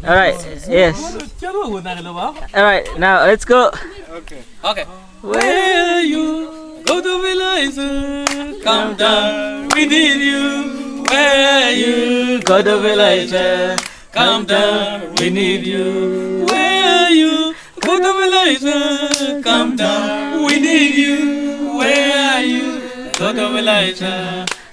All right. Yes. All right. Now let's go. Okay. Where you go to village, come down, we need you. Where you go to village, come down, we need you. Where you go to village, come down, we need you. Where you go to village,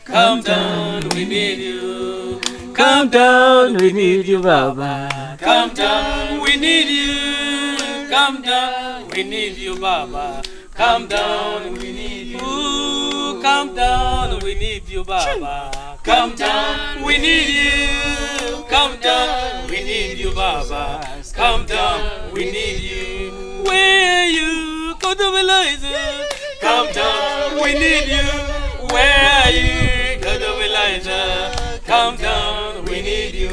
come down, we need you. Come down. We need you, Baba. Come down, we need you. Come down, we need you, Baba. Come down, we need you. Come down, we need you, Baba. Come down, we need you. Come down, we need you, Baba. Come down, we need you. Where you go to village? Come down, we need you. Where you go to village? Come down, we need you.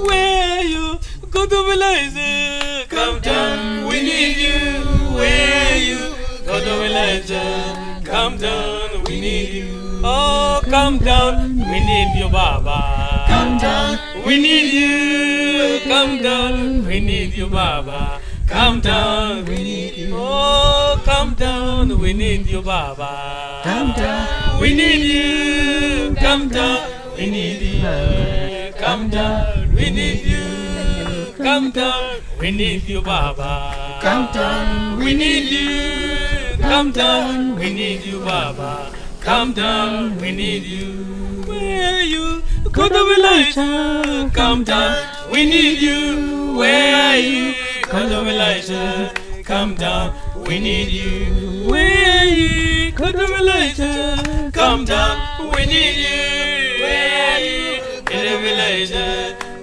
Where you go to village? Come down, we need you. Where you go to village? Come down, we need you. Oh, come down, we need you, Baba. Come down, we need you. Come down, we need you, Baba. Come down, we need you. Oh, come down, we need you, Baba. Come down, we need you. Come down, we need you. Come down, we need you. Come down, we need you, Baba. Come down, we need you. Come down, we need you, Baba. Come down, we need you. Where you go to village? Come down, we need you. Where you go to village? Come down, we need you. Where you go to village? Come down, we need you. Where you go to village?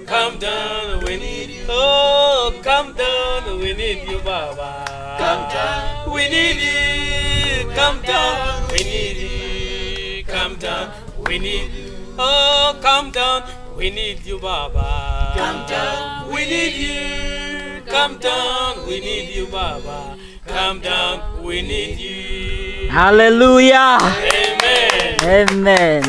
Come down, we need you. Oh, come down, we need you, Baba. Come down, we need you. Come down, we need you. Come down, we need you. Oh, come down, we need you, Baba. Come down, we need you. Come down, we need you, Baba. Come down, we need you. Hallelujah. Amen. Amen.